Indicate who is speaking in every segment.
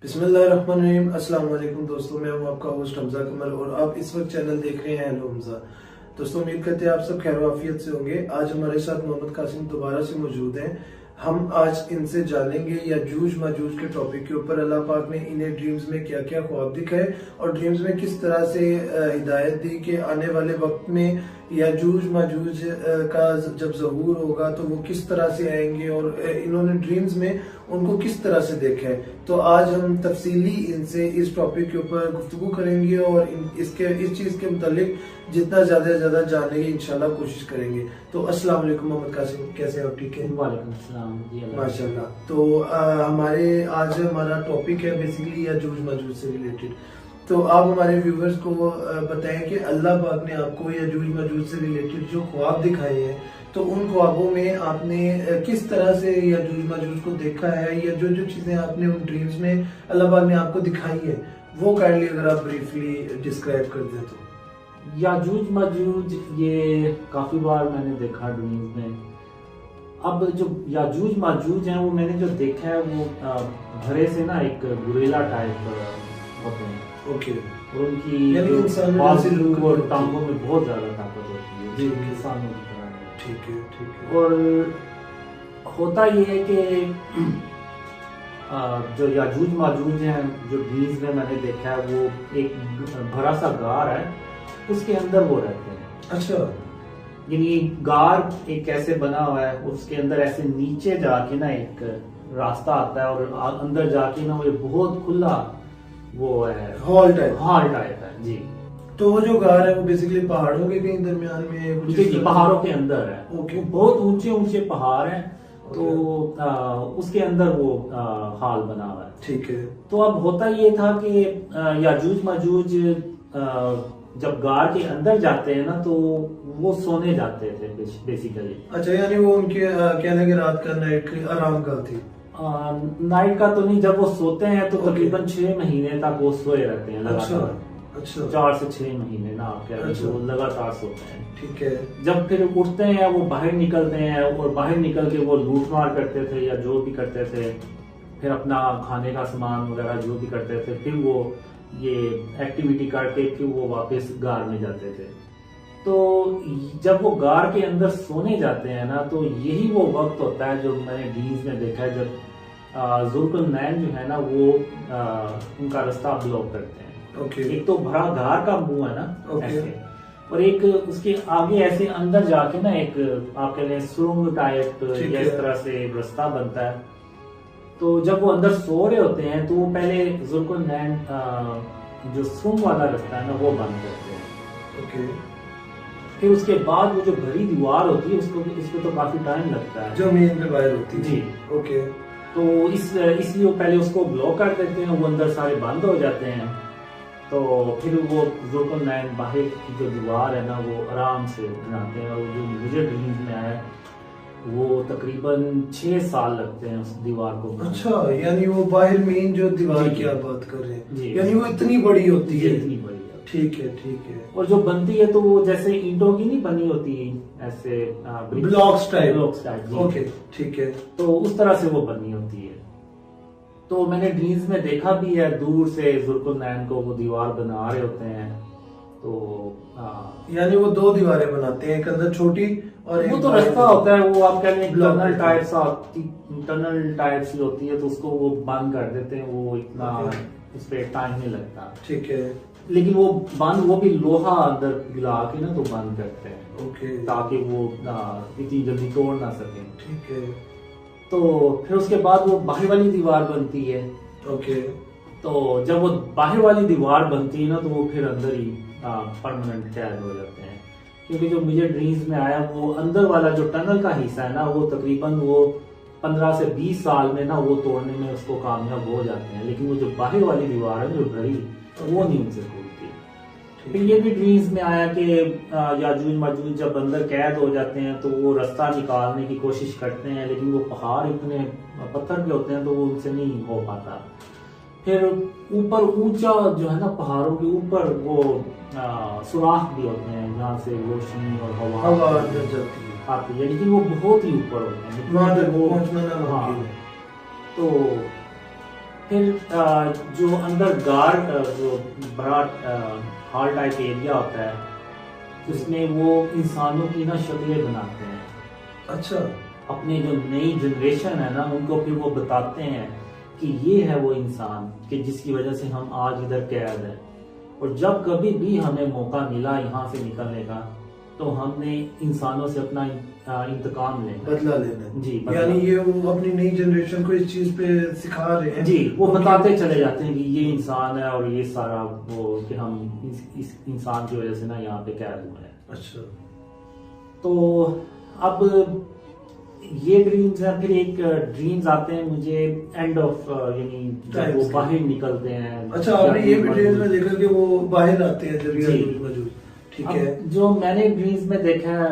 Speaker 1: बिस्मिल्लाहिर्रहमानिर्रहीम। अस्सलाम वालेकुम दोस्तों, मैं हूं आपका होस्ट हमजा कमल और आप इस वक्त चैनल देख रहे हैं हेलो हमजा। दोस्तों उम्मीद करते हैं आप सब खैर वाफियत से होंगे। आज हमारे साथ मोहम्मद कासिम दोबारा से मौजूद हैं। हम आज इनसे जानेंगे याजूज माजूज के टॉपिक के ऊपर। अल्लाह पाक ने इन्हें ड्रीम्स में क्या क्या ख्वाब दिखाए और ड्रीम्स में किस तरह से हिदायत दी कि आने वाले वक्त में याजूज माजूज का जब ज़हूर होगा तो वो किस तरह से आएंगे और इन्होंने ड्रीम्स में उनको किस तरह से देखा है। तो आज हम तफसीली इनसे इस टॉपिक के ऊपर गुफ्तगू करेंगे और इस चीज़ के मुतालिक जितना ज़्यादा से ज़्यादा जानने की इंशाल्लाह कोशिश करेंगे। तो अस्सलाम वालेकुम मोहम्मद कासिम, कैसे आप? ठीक है,
Speaker 2: वालेकुम अस्सलाम जी,
Speaker 1: माशाल्लाह। तो हमारा टॉपिक है बेसिकली याजूज माजूज से रिलेटेड। तो आप हमारे व्यूवर्स को बताएं कि अल्लाह पाक ने आपको याजूज माजूज से रिलेटेड जो ख्वाब दिखाए हैं तो उन ख्वाबों में आपने किस तरह से याजूज माजूज को देखा है या जो जो चीजें आपने उन ड्रीम्स में अल्लाह पाक ने आपको दिखाई है वो काइंडली अगर आप ब्रीफली डिस्क्राइब कर दें तो।
Speaker 2: याजूज माजूज ये काफी बार मैंने देखा ड्रीम्स में। अब जो याजूज माजूज हैं वो मैंने जो देखा है वो भरे से ना एक गुरेला टाइप होते हैं।
Speaker 1: ओके।
Speaker 2: और उनकी बाजू और टांगों में बहुत ज्यादा ताकत होती है, इंसानों की तरह।
Speaker 1: ठीक है, ठीक है।
Speaker 2: और होता ये है कि जो याजूज माजूज हैं जो ड्रीम्स में मैंने देखा है वो एक भरा सा गार है, उसके अंदर वो रहते हैं।
Speaker 1: अच्छा।
Speaker 2: यानी गार एक कैसे बना हुआ है, उसके अंदर ऐसे नीचे जाके ना एक रास्ता आता है और अंदर जाके ना वो एक बहुत खुला वो है, हॉल टाइप है जी।
Speaker 1: तो वो जो गार है वो बेसिकली पहाड़ों के कहीं दरमियान में है?
Speaker 2: जी, पहाड़ों के अंदर है।
Speaker 1: ओके।
Speaker 2: बहुत ऊंचे ऊंचे पहाड़ हैं। तो उसके अंदर वो हॉल बना हुआ है।
Speaker 1: ठीक है।
Speaker 2: तो अब होता ये था कि याजूज माजूज जब गार के अंदर जाते हैं ना तो वो सोने जाते थे बेसिकली।
Speaker 1: अच्छा, यानी वो उनके कहने की रात का नाइट की आराम का थी?
Speaker 2: नाइट का तो नहीं, जब वो सोते हैं तो तकरीबन 6 महीने तक वो सोए रहते हैं लगातार।
Speaker 1: अच्छा।
Speaker 2: 4 से 6 महीने ना आप कह रहे
Speaker 1: अच्छा।
Speaker 2: वो लगातार सोते हैं।
Speaker 1: ठीक है।
Speaker 2: जब फिर उठते हैं वो बाहर निकलते हैं और बाहर निकल के वो लूट मार करते थे या जो भी करते थे, फिर अपना खाने का सामान वगैरह जो भी करते थे, फिर वो ये एक्टिविटी करके फिर वो वापस गार में जाते थे। तो जब वो गार के अंदर सोने जाते हैं ना तो यही वो वक्त होता है जो मैंने ड्रीम्स में देखा है जब जुल्कुनैन जो है ना वो उनका रास्ता ब्लॉक करते हैं।
Speaker 1: ओके।
Speaker 2: एक तो भरा गार का मुंह है ना,
Speaker 1: ऐसे,
Speaker 2: और एक उसके आगे ऐसे अंदर जाके ना एक आप कह रहे हैं सुरंग टाइप या इस तरह से रास्ता बनता है। तो जब वो अंदर सो रहे होते हैं तो वो पहले जुल्कुनैन जो सुरंग वाला रास्ता है ना वो बंद करते हैं।
Speaker 1: ओके।
Speaker 2: फिर उसके बाद वो जो भरी दीवार होती है उसको तो काफी टाइम लगता है,
Speaker 1: जो मेन पे वायर होती है
Speaker 2: जी।
Speaker 1: ओके।
Speaker 2: तो इसलिए वो पहले उसको ब्लॉक कर देते हैं, वो अंदर सारे बंद हो जाते हैं। तो फिर वो जुल्कुनैन बाहर की जो दीवार है ना वो आराम से बनाते हैं। और जो मुझे ड्रीम्स में आया वो तकरीबन 6 साल लगते हैं उस दीवार को।
Speaker 1: अच्छा, यानी वो बाहर मेन जो दीवार की आप बात कर रहे हैं, यानी वो इतनी बड़ी होती है?
Speaker 2: इतनी बड़ी।
Speaker 1: ठीक है, ठीक है।
Speaker 2: और जो बनती है तो वो जैसे ईंटों की नहीं बनी होती ऐसे
Speaker 1: ब्लॉक्स टाइप?
Speaker 2: ओके,
Speaker 1: ठीक है।
Speaker 2: तो उस तरह से वो बनी होती है। तो मैंने ड्रीम्स में देखा भी है दूर से जुल्कुनैन को वो दीवार बना रहे होते हैं। तो
Speaker 1: यानी वो 2 दीवारें बनाते हैं, एक अंदर छोटी और
Speaker 2: वो तो रास्ता होता है, वो आप कह रहे हैं टनल टाइप सी होती है, तो उसको वो बंद कर देते हैं। वो इतना उस पर टाइम नहीं लगता।
Speaker 1: ठीक है।
Speaker 2: लेकिन वो भी लोहा अंदर गिला के ना तो बंद करते हैं।
Speaker 1: ओके।
Speaker 2: ताकि वो इतनी जल्दी तोड़ ना सके।
Speaker 1: ठीक है।
Speaker 2: तो फिर उसके बाद वो बाहर वाली दीवार बनती है।
Speaker 1: ओके।
Speaker 2: तो जब वो बाहर वाली दीवार बनती है ना तो वो फिर अंदर ही परमानेंट कैद हो जाते हैं। क्योंकि जो मुझे ड्रीम्स में आया वो अंदर वाला जो टनल का हिस्सा है ना वो तकरीबन वो 15 से 20 साल में ना वो तोड़ने में उसको कामयाब हो जाते हैं। लेकिन वो जो बाहर वाली दीवार है जो भरी वो नहीं उनसे खुलती। फिर ये भी ड्रीम्स में आया कि याजूज माजूज जब अंदर कैद हो जाते हैं तो वो रास्ता निकालने की कोशिश करते हैं, लेकिन वो पहाड़ इतने पत्थर के होते हैं तो वो उनसे नहीं हो पाता। फिर ऊपर ऊंचा जो है ना पहाड़ों के ऊपर वो सुराख भी होते हैं जहाँ से रोशनी और हवा आती है, लेकिन वो बहुत ही ऊपर होते हैं।
Speaker 1: वो पहुंचना ना।
Speaker 2: तो फिर जो अंदर जो बड़ा हॉल टाइप एरिया होता है उसमें वो इंसानों की ना शक्लें बनाते हैं।
Speaker 1: अच्छा।
Speaker 2: अपने जो नई जनरेशन है ना उनको फिर वो बताते हैं कि ये है वो इंसान कि जिसकी वजह से हम आज इधर कैद हैं, और जब कभी भी हमें मौका मिला यहाँ से निकलने का तो हमने इंसानों से अपना इंतकाम लेना,
Speaker 1: बदला लेना
Speaker 2: जी।
Speaker 1: यानी ये वो अपनी नई जनरेशन को इस चीज पे सिखा रहे हैं
Speaker 2: जी, वो बताते चले जाते हैं कि ये इंसान है और ये सारा वो कि हम इस इंसान की वजह से ना यहाँ पे कैद हुए हैं।
Speaker 1: अच्छा।
Speaker 2: तो अब ये ड्रीम्स है, फिर एक ड्रीम्स आते हैं मुझे एंड ऑफ यानी जब वो बाहर निकलते हैं।
Speaker 1: अच्छा, आपने ये भी ड्रीम्स में देखा कि वो बाहर आते हैं जब याजूज माजूज, ठीक है।
Speaker 2: जो मैंने ड्रीम्स में देखा है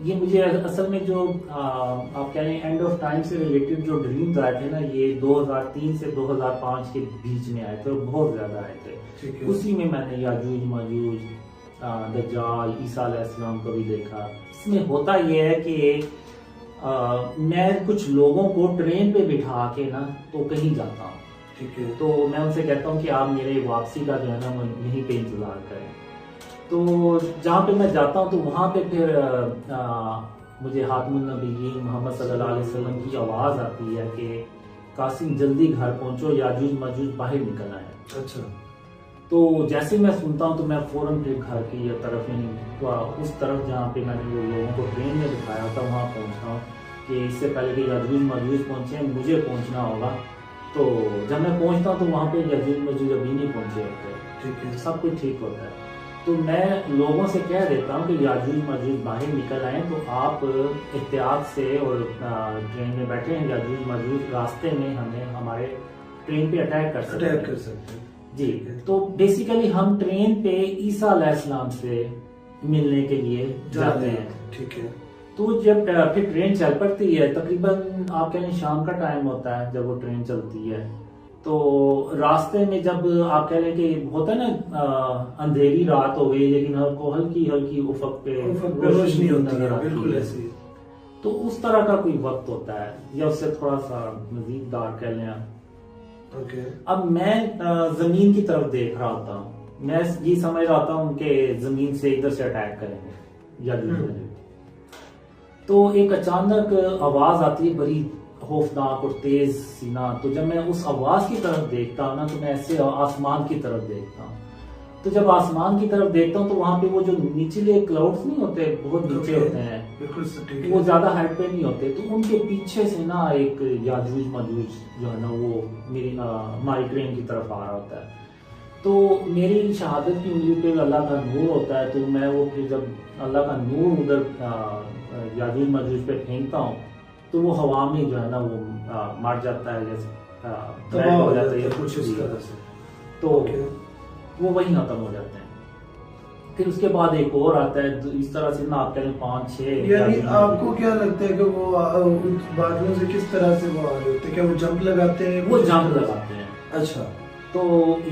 Speaker 2: ये मुझे असल में जो आप कह रहे हैं एंड ऑफ टाइम से रिलेटेड जो ड्रीम्स आए थे ना ये 2003 से 2005 के बीच में आए थे और बहुत ज्यादा आए थे। उसी में मैंने याजूज माजूज, दज्जाल, ईसा अलैहिस्सलाम को भी देखा। इसमें होता यह है कि मैं कुछ लोगों को ट्रेन पे बिठा के ना तो कहीं जाता हूँ,
Speaker 1: ठीक है।
Speaker 2: तो मैं उनसे कहता हूँ कि आप मेरे वापसी का जो है ना यहीं पे इंतजार करें। तो जहाँ पे मैं जाता हूँ तो वहाँ पे फिर मुझे हातिमुन नबिय्यीन मोहम्मद सल्लल्लाहु अलैहि वसल्लम की आवाज़ आती है कि कासिम जल्दी घर पहुँचो, याजूज माजूज बाहर निकल आए।
Speaker 1: अच्छा।
Speaker 2: तो जैसे मैं सुनता हूँ तो मैं फौरन फिर घर की तरफ यानी उस तरफ जहाँ पे मैंने वो लोगों को ट्रेन में दिखाया था वहाँ पहुँचता हूँ कि इससे पहले कि याजूज माजूज पहुँचे मुझे पहुँचना होगा। तो जब मैं पहुँचता हूँ तो वहाँ पे याजूज माजूज अभी नहीं पहुँचे होते, ठीक है, सब कुछ ठीक होता है। तो मैं लोगों से कह देता हूँ कि याजूज माजूज बाहर निकल आए तो आप एहतियात से और ट्रेन में बैठे हैं, याजूज माजूज रास्ते में हमें हमारे ट्रेन पे अटैक कर सकते हैं। जी। तो बेसिकली हम ट्रेन पे ईसा अलैहिस्सलाम से मिलने के लिए जाते हैं, ठीक है। तो जब फिर ट्रेन चल पड़ती है, तकरीबन आप कह लें शाम का टाइम होता है जब वो ट्रेन चलती है, तो रास्ते में जब आप कह लें कि होता है ना अंधेरी रात हो गई लेकिन हमको हल्की हल्की उफक पे रोशनी नजर आती है, तो उस तरह का कोई वक्त होता है या उससे थोड़ा सा मजीद डार्क कह लें आप। अब मैं जमीन की तरफ देख रहा होता हूँ, मैं ये समझ रहा हूँ कि जमीन से इधर से अटैक करेंगे या तो एक अचानक आवाज आती है बड़ी खौफनाक और तेज सीना। तो जब मैं उस आवाज की तरफ देखता हूँ ना तो मैं ऐसे आसमान की तरफ देखता हूँ। तो जब आसमान की तरफ देखता हूँ तो वहां पे वो जो निचले क्लाउड्स नहीं होते, बहुत नीचे होते हैं, बिल्कुल वो ज्यादा हाइट पे नहीं होते, तो उनके पीछे से ना एक याजूज माजूज जो है ना वो हमारी ट्रेन की तरफ आ रहा होता है। तो मेरी शहादत की उंगली पे अल्लाह का नूर होता है, तो मैं वो फिर जब अल्लाह का नूर उधर याजूज माजूज पे फेंकता हूँ तो वो हवा में जो है ना वो मर जाता है, जैसे हो जाता है कुछ इस तरह से, तो वो वही खत्म हो जाते हैं। फिर उसके बाद एक और आता है इस तरह से ना आप कह रहे 5-6।
Speaker 1: यानी आपको क्या लगता है कि वो बादलों से किस तरह से वो आ रहे होते हैं? क्या वो जंप लगाते हैं?
Speaker 2: वो जंप लगाते हैं।
Speaker 1: अच्छा।
Speaker 2: तो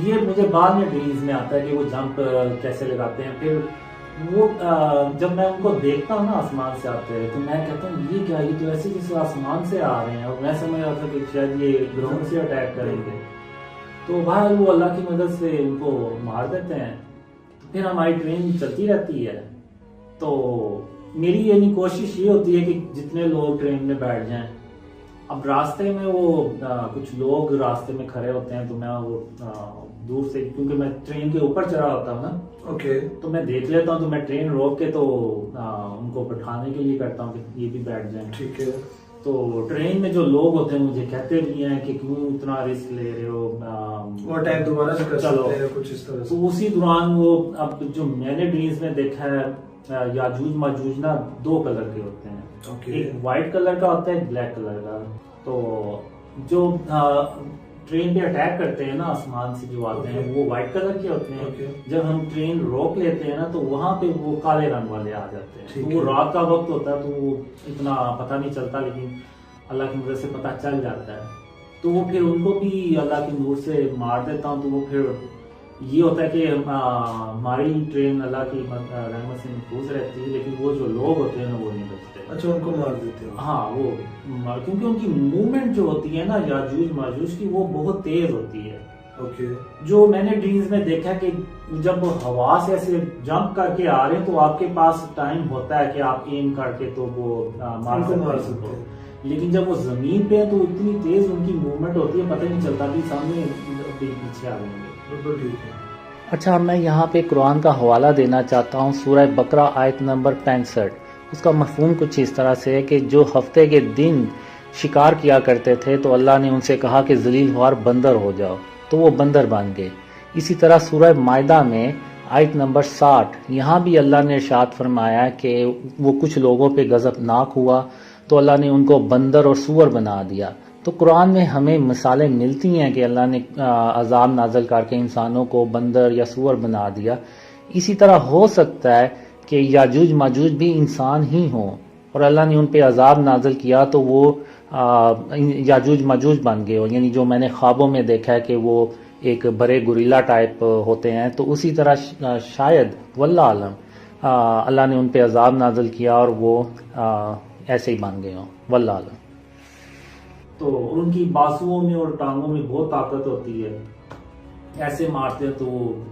Speaker 2: ये मुझे बाद में ड्रीम्स में आता है कि वो जंप कैसे लगाते हैं। फिर वो जब मैं उनको देखता हूँ ना आसमान से आते हैं तो मैं कहता हूँ ये क्या, ये तो ऐसे जैसे आसमान से आ रहे हैं, और मैं समझ रहा था कि शायद ये ग्राउंड से अटैक करेंगे। तो भाई वो अल्लाह की मदद से उनको मार देते हैं। तो फिर हमारी ट्रेन चलती रहती है। तो मेरी यानी कोशिश ये होती है कि जितने लोग ट्रेन में बैठ जाएं। अब रास्ते में वो कुछ लोग रास्ते में खड़े होते हैं, तो मैं वो दूर से, क्योंकि मैं ट्रेन के ऊपर चढ़ा होता हूँ ना, तो मैं देख लेता हूँ, तो मैं ट्रेन रोक के तो उनको बैठाने के लिए करता हूँ कि ये भी बैठ जाएं। ठीक है। तो ट्रेन में जो लोग होते हैं मुझे कहते भी हैं कि क्यों इतना रिस्क ले रहे हो,
Speaker 1: वो अटैक दोबारा से कर सकते हैं कुछ इस तरह से।
Speaker 2: तो उसी दौरान वो, अब जो मैंने ड्रीम्स में देखा है याजूज माजूज ना 2 कलर के होते हैं। एक व्हाइट कलर का होता है, एक ब्लैक कलर का। तो जो ट्रेन पे अटैक करते हैं ना आसमान से जो आते हैं वो व्हाइट कलर के होते हैं। जब हम ट्रेन रोक लेते हैं ना तो वहां पे वो काले रंग वाले आ जाते हैं। तो वो रात का वक्त होता है तो वो इतना पता नहीं चलता, लेकिन अल्लाह की मदद से पता चल जाता है। तो वो फिर उनको भी अल्लाह की नूर से मार देता हूँ। तो वो फिर ये होता है कि हमारी ट्रेन अल्लाह की रहमत से महफूज रहती है, लेकिन वो जो लोग होते हैं ना वो नहीं बचते।
Speaker 1: अच्छा, उनको मार देते हैं।
Speaker 2: हाँ, वो क्योंकि उनकी मूवमेंट जो होती है ना याजूज माजूज की, वो बहुत तेज होती है।
Speaker 1: ओके।
Speaker 2: जो मैंने ड्रीम्स में देखा कि जब हवा से ऐसे जंप करके आ रहे हैं तो आपके पास टाइम होता है कि आप एम करके तो वो मार सकते हैं, लेकिन जब वो जमीन पे है तो इतनी तेज उनकी मूवमेंट होती है, पता ही नहीं चलता भी सामने पीछे आ जाएंगे।
Speaker 3: अच्छा, मैं यहाँ पे कुरान का हवाला देना चाहता हूँ। सूरह बकरा आयत नंबर 65। उसका मफहूम कुछ इस तरह से है कि जो हफ्ते के दिन शिकार किया करते थे तो अल्लाह ने उनसे कहा कि जलील ख्वार बंदर हो जाओ, तो वो बंदर बन गए। इसी तरह सूरह मायदा में आयत नंबर 60, यहाँ भी अल्लाह ने इरशाद फरमाया कि वो कुछ लोगों पे गज़बनाक हुआ तो अल्लाह ने उनको बंदर और सूअर बना दिया। तो कुरान में हमें मिसालें मिलती हैं कि अल्लाह ने अजाब नाजल करके इंसानों को बंदर या सूअर बना दिया। इसी तरह हो सकता है कि याजूज माजूज भी इंसान ही हों और अल्लाह ने उन पे अजाब नाजल किया तो वो याजूज माजूज बन गए हो। यानी जो मैंने ख्वाबों में देखा है कि वो एक बड़े गुरिल्ला टाइप होते हैं, तो उसी तरह शायद वल्लाह आलम अल्लाह ने उन पे अजाब नाजल किया और वो ऐसे ही बन गए हों, वल्लाह आलम।
Speaker 2: तो उनकी बाजुओं में और टांगों में बहुत ताकत होती है, ऐसे मारते हैं तो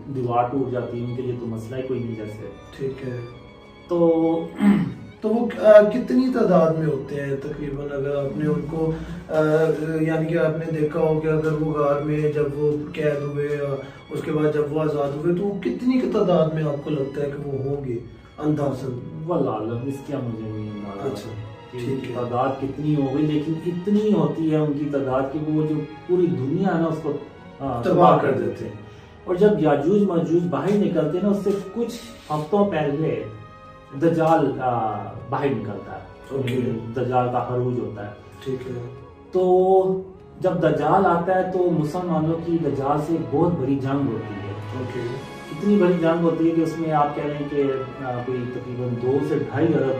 Speaker 2: दीवार टूट जाती है, उनके लिए तो मसला ही कोई नहीं जैसे।
Speaker 1: ठीक है।
Speaker 2: तो
Speaker 1: वो कितनी तादाद में होते हैं तकरीबन, अगर आपने उनको यानी कि आपने देखा हो कि अगर वो गार में जब वो कैद हुए उसके बाद जब वो आज़ाद हुए तो वो कितनी की तादाद में आपको लगता है कि वो होंगे अंदाज़न?
Speaker 2: वल्लाह आलम, इसका मुझे नहीं अंदाजा।
Speaker 1: अच्छा,
Speaker 2: ठीक है। तादाद कितनी हो गई, लेकिन इतनी होती है उनकी तादाद की वो जो पूरी दुनिया है ना उसको तबाह कर देते हैं। और जब याजूज माजूज बाहर निकलते हैं ना, उससे कुछ हफ्तों पहले दज्जाल बाहर निकलता है। दज्जाल का खरूज होता है।
Speaker 1: ठीक है।
Speaker 2: तो जब दज्जाल आता है तो मुसलमानों की दज्जाल से बहुत बड़ी जंग होती है। इतनी बड़ी जंग होती है कि उसमें आप कह रहे हैं कि कोई तकरीबन 2 से 2.5 अरब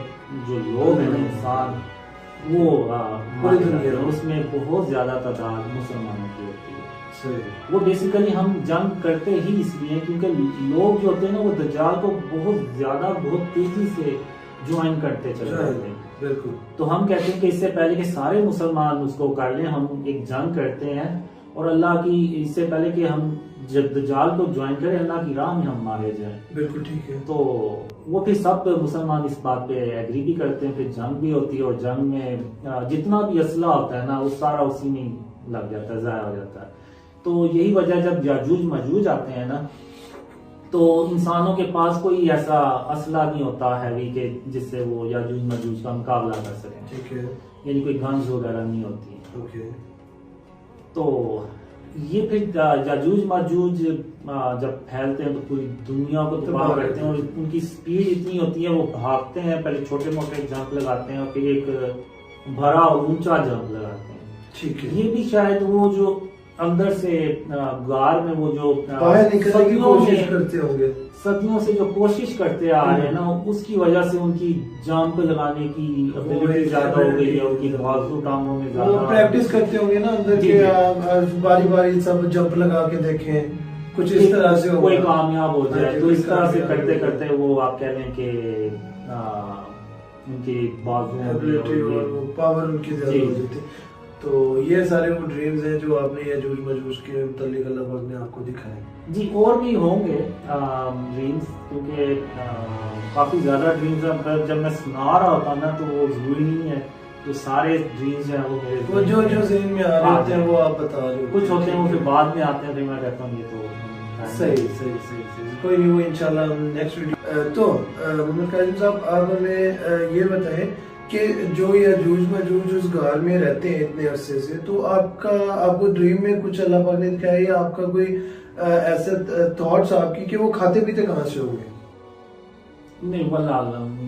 Speaker 2: जो लोग हैं इंसान वो मारे जाते हैं। उसमें बहुत ज्यादा तादाद मुसलमानों की होती है। वो बेसिकली हम जंग करते ही इसलिए क्योंकि लोग जो होते हैं ना वो दज्जाल को बहुत तेजी से ज्वाइन करते चले जाते हैं।
Speaker 1: बिल्कुल।
Speaker 2: तो हम कहते हैं कि इससे पहले कि सारे मुसलमान उसको कर लें, हम एक जंग करते हैं और अल्लाह की, इससे पहले कि हम जब दज्जाल को ज्वाइन करें अल्लाह की राह में हम मारे जाएं।
Speaker 1: बिल्कुल ठीक है।
Speaker 2: तो वो फिर सब मुसलमान इस बात पे एग्री भी करते हैं, फिर जंग भी होती है और जंग में जितना भी असला होता है ना वो सारा उसी में लग जाता है, जाया हो जाता है। तो यही वजह जब याजूज माजूज आते हैं ना तो इंसानों के पास कोई ऐसा असला नहीं होता हैवी के जिससे वो याजूज माजूज का मुकाबला कर सकें।
Speaker 1: ठीक है।
Speaker 2: यानी कोई गन्स वगैरह नहीं होती।
Speaker 1: ओके।
Speaker 2: तो ये फिर याजूज माजूज जब फैलते हैं तो पूरी दुनिया को तबाह करते हैं और उनकी स्पीड इतनी होती है, वो भागते हैं, पहले छोटे मोटे जंप लगाते हैं और फिर एक बड़ा और ऊंचा जंप लगाते हैं।
Speaker 1: ठीक है।
Speaker 2: ये भी शायद वो जो अंदर से गार में वो जो
Speaker 1: बाहर निकलने की कोशिश करते होंगे,
Speaker 2: सदियों से जो कोशिश करते आ रहे हैं ना, उसकी वजह से उनकी जंप लगाने की एबिलिटी ज्यादा हो गई है, उनकी बाजू टांगों में ज्यादा
Speaker 1: प्रैक्टिस करते होंगे ना अंदर के, बारी बारी सब जंप लगा के देखें, कुछ इस तरह से
Speaker 2: कोई कामयाब हो जाए। तो इस तरह से करते करते वो आप कह रहे हैं कि उनकी बाजू
Speaker 1: और पावर उनकी ज्यादा हो जाती है। तो ये सारे वो ड्रीम्स हैं जो आपने याजूज माजूज के मुतालिक अल्लाह पाक ने आपको दिखाए।
Speaker 2: जी, और भी होंगे ड्रीम्स, क्योंकि काफी ज्यादा ड्रीम्स हैं, पर जब मैं सुना रहा होता ना तो वो जरूरी नहीं है तो सारे ड्रीम्स हैं वो मेरे
Speaker 1: वो जो ज़हन में आ रहे होते हैं वो आप बता रहे हो।
Speaker 2: कुछ होते हैं वो फिर बाद में आते हैं, फिर मैं कहता हूँ ये तो
Speaker 1: सही कोई नहीं, वो इंशाल्लाह नेक्स्ट वीडियो। तो मोहम्मद काजिम साहब, आप हमें ये बताएं कि जो याजूज माजूज उस गार में रहते हैं इतने अरसे से, तो आपको ड्रीम में कुछ अल्लाह पाक ने दिखाया या आपका कोई ऐसे थॉट्स आपकी कि वो खाते पीते कहाँ से होंगे?
Speaker 2: नहीं, वल्लाह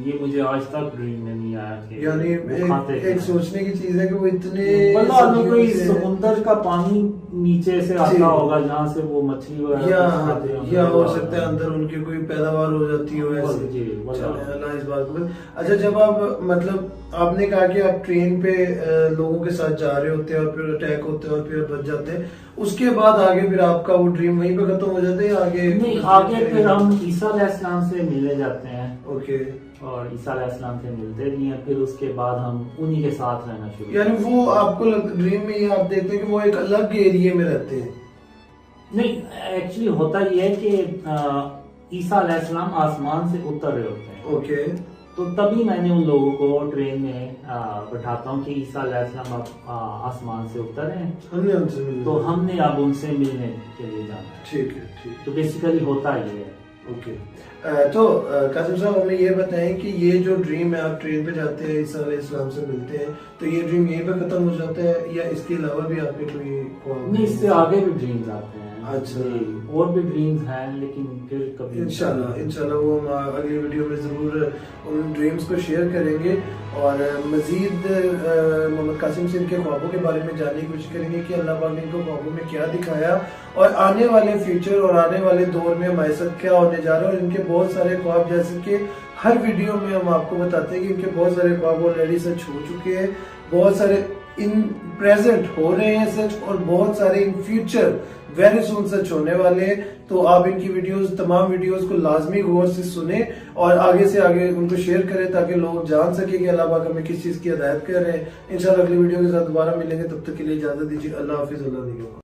Speaker 2: ये मुझे आज तक ड्रीम में नहीं आया कि
Speaker 1: यानी
Speaker 2: वो खाते
Speaker 1: एक
Speaker 2: थे।
Speaker 1: सोचने की चीज है कि वो इतने
Speaker 2: मतलब कोई
Speaker 1: सदियों से-
Speaker 2: समुंदर का पानी नीचे से
Speaker 1: जी।
Speaker 2: आता होगा जहाँ से वो मछली वगैरह कुछ खाते होंगे।
Speaker 1: या हो सकता है अंदर उनकी कोई पैदावार हो जाती हो ऐसे।
Speaker 2: जी, वल्लाह।
Speaker 1: चलें, अल्लाह इस बात को। अच्छा, जब आप मतलब आपने कहा कि आप ट्रेन पे लोगों के साथ जा रहे होते हैं और फिर अटैक होते हैं और फिर बच जाते हैं, उसके बाद आगे फिर आपका वो ड्रीम वहीं पे खत्म हो जाता है या आगे?
Speaker 2: नहीं, आगे फिर हम ईसा अलैहिस्सलाम से मिलने जाते हैं
Speaker 1: ओके,
Speaker 2: और ईसा अलैहिस्सलाम से मिलते भी हैं, फिर उसके बाद हम उन्हीं के साथ रहना शुरू
Speaker 1: यानी वो आपको ड्रीम में ये आप देखते हैं कि वो एक अलग एरिया में रहते हैं?
Speaker 2: नहीं, एक्चुअली होता ये है कि ईसा अलैहिस्सलाम आसमान से उतर रहे होते हैं।
Speaker 1: ओके,
Speaker 2: तो तभी मैंने उन लोगों को ट्रेन में बैठाता हूँ कि ईसा अलैहिस्सलाम अब आसमान से उतर हैं,
Speaker 1: हमने उनसे मिलना।
Speaker 2: तो हमने अब उनसे मिलने के लिए जाना है।
Speaker 1: ठीक है, ठीक।
Speaker 2: तो बेसिकली होता ये है।
Speaker 1: ओके, तो कासिम साहब हमें ये बताएं कि ये जो ड्रीम है, आप ट्रेन पे जाते हैं, ईसा अलैहिस्सलाम से मिलते हैं, तो ये ड्रीम यहीं पे खत्म हो जाता है या इसके अलावा भी आपके कोई ख्वाब?
Speaker 2: नहीं, इससे आगे भी ड्रीम्स आते हैं।
Speaker 1: अच्छा।
Speaker 2: जी, और भी ड्रीम्स हैं, लेकिन फिर कभी
Speaker 1: इंशाल्लाह वो हम अगली वीडियो में जरूर उन ड्रीम्स को शेयर करेंगे और मजीद मोहम्मद कासिम से इनके ख्वाबों के बारे में जानने की कोशिश करेंगे कि अल्लाह पाक ने इनको ख्वाबों में क्या दिखाया और आने वाले फ्यूचर और आने वाले दौर में हमारे साथ क्या होने जा रहा है। और इनके बहुत सारे ख्वाब, जैसे कि हर वीडियो में हम आपको बताते हैं कि इनके बहुत सारे ख्वाब ऑलरेडी सच हो चुके हैं, बहुत सारे इन प्रेजेंट हो रहे हैं सच, और बहुत सारे इन फ्यूचर वेरी सुन सच होने वाले हैं। तो आप इनकी वीडियोस, तमाम वीडियोस को लाजमी गौर से सुने और आगे से आगे उनको शेयर करें ताकि लोग जान सके कि अल्लाह पाक हमें किस चीज की हिदायत कर रहे हैं। इंशाल्लाह अगली वीडियो के साथ दोबारा मिलेंगे, तब तक के लिए इजाजत दीजिए। अल्लाह हाफिज, अल्लाह निगहबान।